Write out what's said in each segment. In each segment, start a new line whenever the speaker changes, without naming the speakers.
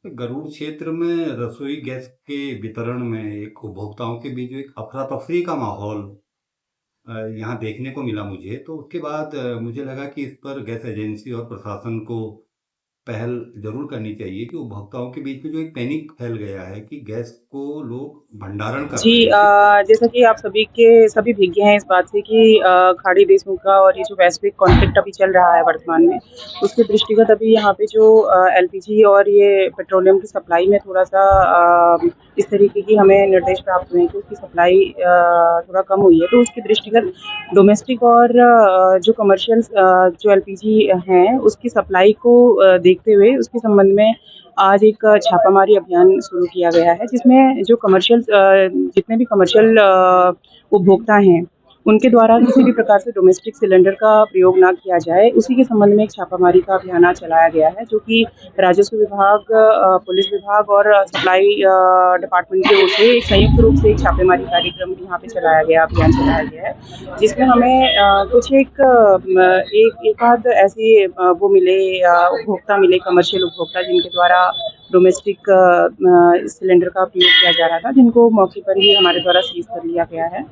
गरुड़ क्षेत्र में रसोई गैस के वितरण में एक उपभोक्ताओं के बीच जो एक अफरा-तफरी का माहौल यहाँ देखने को मिला मुझे, तो उसके बाद मुझे लगा कि इस पर गैस एजेंसी और प्रशासन को पहल ज़रूर करनी चाहिए कि उपभोक्ताओं के बीच में जो एक पैनिक फैल गया है कि गैस को लोग भंडारण कर
जी
रहे हैं।
जैसा कि आप सभी विज्ञ हैं इस बात से कि खाड़ी देशों का और ये जो वैश्विक कॉन्फ्लिक्ट अभी चल रहा है वर्तमान में, उसके दृष्टिगत अभी यहाँ पे जो एलपीजी और ये पेट्रोलियम की सप्लाई में थोड़ा-सा इस तरीके की हमें निर्देश प्राप्त हुए हैं कि उसकी सप्लाई थोड़ा कम हुई है। तो उसके दृष्टिगत डोमेस्टिक और जो जो एलपीजी हैं, उसकी सप्लाई को देखते हुए उसके संबंध में आज एक छापामारी अभियान शुरू किया गया है जिसमें जो जितने भी कमर्शियल उपभोक्ता हैं उनके द्वारा किसी भी प्रकार से डोमेस्टिक सिलेंडर का प्रयोग ना किया जाए, उसी के संबंध में एक छापामारी का अभियान आज चलाया गया है जो कि राजस्व विभाग, पुलिस विभाग और सप्लाई डिपार्टमेंट की ओर से एक संयुक्त रूप से एक छापेमारी कार्यक्रम यहाँ पे अभियान चलाया गया है जिसमें हमें कुछ एक आध ऐसे वो मिले उपभोक्ता मिले, कमर्शियल उपभोक्ता जिनके द्वारा डोमेस्टिक सिलेंडर का प्रयोग किया जा रहा था, जिनको मौके पर ही हमारे द्वारा सीज कर लिया गया है।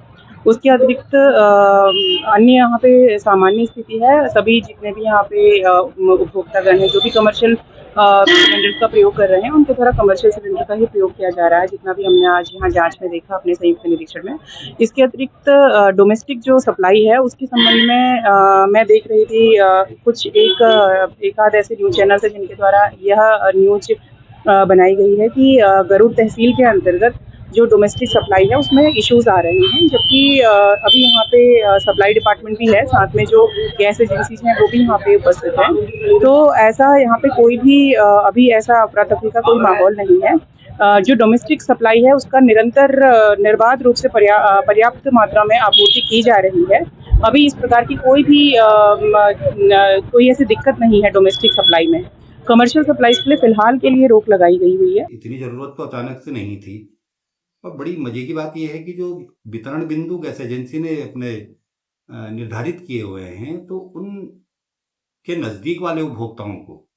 उसके अतिरिक्त अन्य यहाँ पे सामान्य स्थिति है, सभी जितने भी यहाँ पे उपभोक्तागण हैं, जो भी कमर्शियल सिलेंडर का प्रयोग कर रहे हैं, उनके द्वारा कमर्शियल सिलेंडर का ही प्रयोग किया जा रहा है, जितना भी हमने आज यहाँ जाँच में देखा अपने संयुक्त निरीक्षण में। इसके अतिरिक्त डोमेस्टिक जो सप्लाई है, उसके संबंध में मैं देख रही थी कुछ एक आध ऐसे न्यूज़ चैनल्स हैं जिनके द्वारा यह न्यूज़ बनाई गई है कि गरुड़ तहसील के अंतर्गत जो डोमेस्टिक सप्लाई है उसमें इश्यूज आ रहे हैं, जबकि अभी यहाँ पे सप्लाई डिपार्टमेंट भी है, साथ में जो गैस एजेंसीज हैं वो भी यहाँ पे उपस्थित हैं। तो ऐसा यहाँ पे कोई भी अभी ऐसा अफरा तफरी का कोई माहौल नहीं है। जो डोमेस्टिक सप्लाई है उसका निरंतर निर्बाध रूप से पर्याप्त मात्रा में आपूर्ति की जा रही है। अभी इस प्रकार की कोई ऐसी दिक्कत नहीं है डोमेस्टिक सप्लाई में। कमर्शियल सप्लाईज के लिए फिलहाल के लिए रोक लगाई गई हुई है।
इतनी ज़रूरत तो अचानक से नहीं थी। और बड़ी मज़े की बात ये है कि जो वितरण बिंदु गैस एजेंसी ने अपने निर्धारित किए हुए हैं, तो उनके नज़दीक वाले उपभोक्ताओं को,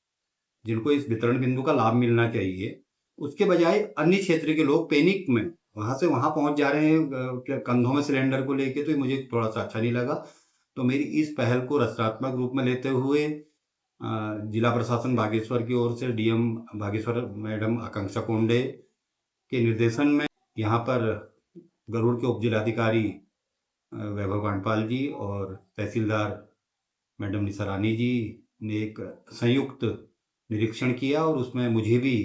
जिनको इस वितरण बिंदु का लाभ मिलना चाहिए, उसके बजाय अन्य क्षेत्र के लोग पैनिक में वहाँ से वहाँ पहुँच जा रहे हैं कंधों में सिलेंडर को लेके, तो ये मुझे थोड़ा-सा अच्छा नहीं लगा। तो मेरी इस पहल को रचनात्मक रूप में लेते हुए जिला प्रशासन बागेश्वर की ओर से डीएम बागेश्वर मैडम आकांक्षा कोंडे के निर्देशन में यहाँ पर गरुड़ के उपजिलाधिकारी वैभव कांडपाल जी और तहसीलदार मैडम निशा रानी जी ने एक संयुक्त निरीक्षण किया और उसमें मुझे भी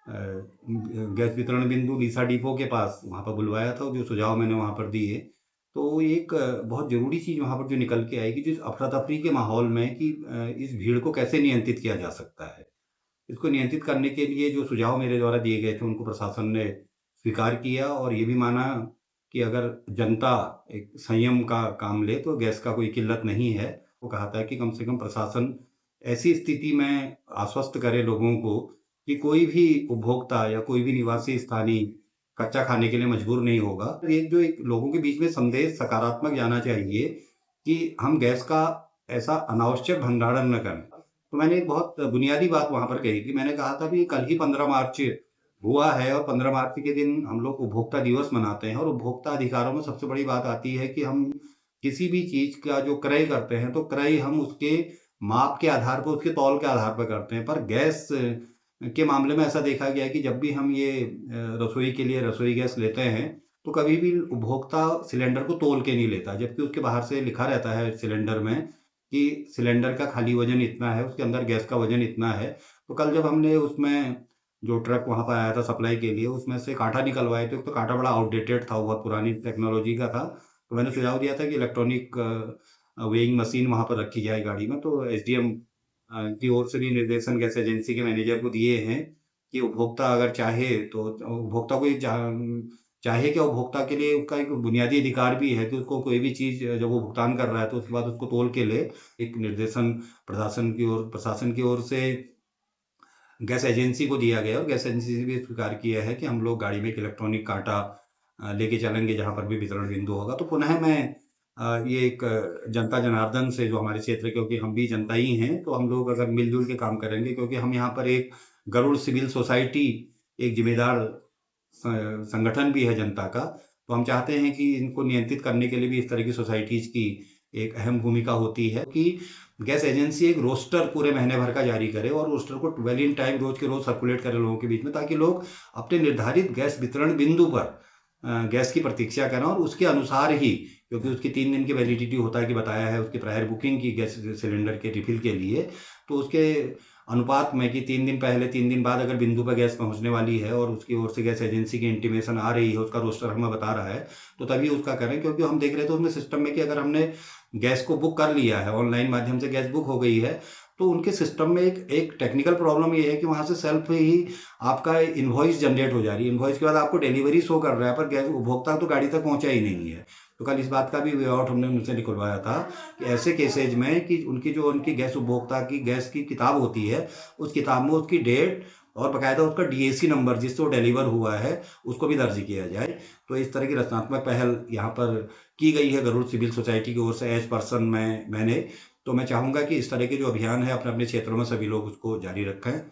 गैस वितरण बिंदु लीसा डिपो के पास वहाँ पर बुलवाया था, जो सुझाव मैंने वहाँ पर दिए। तो एक बहुत ज़रूरी चीज़ वहाँ पर जो निकल के आएगी, जिस अफरा-तफरी के माहौल में कि इस भीड़ को कैसे नियंत्रित किया जा सकता है। इसको नियंत्रित करने के लिए जो सुझाव मेरे द्वारा दिए गए थे, उनको प्रशासन ने स्वीकार किया और ये भी माना कि अगर जनता एक संयम का काम ले तो गैस का कोई किल्लत नहीं है। वो कहा था कि कम से कम प्रशासन ऐसी स्थिति में आश्वस्त करे लोगों को कि कोई भी उपभोक्ता या कोई भी निवासी स्थानीय कच्चा खाने के लिए मजबूर नहीं होगा। ये जो एक लोगों के बीच में संदेश सकारात्मक जाना चाहिए कि हम गैस का ऐसा अनावश्यक भंडारण न करें। तो मैंने एक बहुत बुनियादी बात वहाँ पर कही कि मैंने कहा था कि कल ही 15 मार्च हुआ है और 15 मार्च के दिन हम लोग उपभोक्ता दिवस मनाते हैं और उपभोक्ता अधिकारों में सबसे बड़ी बात आती है कि हम किसी भी चीज़ का जो क्रय करते हैं, तो क्रय हम उसके माप के आधार पर, उसके तौल के आधार पर करते हैं। पर गैस के मामले में ऐसा देखा गया है कि जब भी हम ये रसोई के लिए रसोई गैस लेते हैं, तो कभी भी उपभोक्ता सिलेंडर को तौल के नहीं लेता, जबकि उसके बाहर से लिखा रहता है सिलेंडर में कि सिलेंडर का खाली वजन इतना है, उसके अंदर गैस का वजन इतना है। तो कल जब हमने उसमें जो ट्रक वहाँ पर आया था सप्लाई के लिए, उसमें से कांटा निकलवाए थे, तो कांटा बड़ा आउटडेटेड था, बहुत पुरानी टेक्नोलॉजी का था। तो मैंने सुझाव दिया था कि इलेक्ट्रॉनिक वेइंग मशीन वहाँ पर रखी जाए गाड़ी में। तो एसडीएम की ओर से भी निर्देशन गैस एजेंसी के मैनेजर को दिए हैं कि उपभोक्ता अगर चाहे तो उपभोक्ता को चाहे क्या, उपभोक्ता के लिए उसका एक बुनियादी अधिकार भी है कि उसको कोई भी चीज़ जब वो भुगतान कर रहा है तो उसके बाद उसको तौल के ले। एक निर्देशन प्रशासन की ओर से गैस एजेंसी को दिया गया और गैस एजेंसी से भी स्वीकार किया है कि हम लोग गाड़ी में एक इलेक्ट्रॉनिक कांटा लेके चलेंगे जहाँ पर भी वितरण बिंदु होगा। तो पुनः मैं ये एक जनता जनार्दन से जो हमारे क्षेत्र, क्योंकि हम भी जनता ही हैं, तो हम लोग अगर मिलजुल के काम करेंगे, क्योंकि हम यहाँ पर एक गरुड़ सिविल सोसाइटी एक जिम्मेदार संगठन भी है जनता का, तो हम चाहते हैं कि इनको नियंत्रित करने के लिए भी इस तरह की सोसाइटीज की एक अहम भूमिका होती है कि गैस एजेंसी एक रोस्टर पूरे महीने भर का जारी करे और रोस्टर को वेल इन टाइम रोज के रोज सर्कुलेट करे लोगों के बीच में, ताकि लोग अपने निर्धारित गैस वितरण बिंदु पर गैस की प्रतीक्षा करें और उसके अनुसार ही, क्योंकि उसकी 3 दिन की वैलिडिटी होता है कि बताया है उसकी प्रायर बुकिंग की गैस सिलेंडर के रिफिल के लिए, तो उसके अनुपात में कि 3 दिन पहले 3 दिन बाद अगर बिंदु पर गैस पहुंचने वाली है और उसकी ओर से गैस एजेंसी की इंटीमेशन आ रही है, उसका रोस्टर हमें बता रहा है, तो तभी उसका करें। क्योंकि हम देख रहे थे उसमें सिस्टम में कि अगर हमने गैस को बुक कर लिया है, ऑनलाइन माध्यम से गैस बुक हो गई है, तो उनके सिस्टम में एक टेक्निकल प्रॉब्लम ये है कि वहां से सेल्फ ही आपका इनवॉइस जनरेट हो जा रही है। इनवॉइस के बाद आपको डिलीवरी शो कर रहा है, पर गैस उपभोक्ता तो गाड़ी तक पहुंचा ही नहीं है। तो कल इस बात का भी वे आउट हमने उनसे निकलवाया था कि ऐसे केसेज में कि उनकी गैस उपभोक्ता की गैस की किताब होती है, उस किताब में उसकी डेट और बकायदा उसका डीएसी नंबर जिससे वो डिलीवर हुआ है उसको भी दर्ज किया जाए। तो इस तरह की रचनात्मक पहल यहाँ पर की गई है गरुड़ सिविल सोसाइटी की ओर से एज पर्सन मैंने। तो मैं चाहूंगा कि इस तरह के जो अभियान है अपने अपने क्षेत्रों में सभी लोग उसको जारी रखें।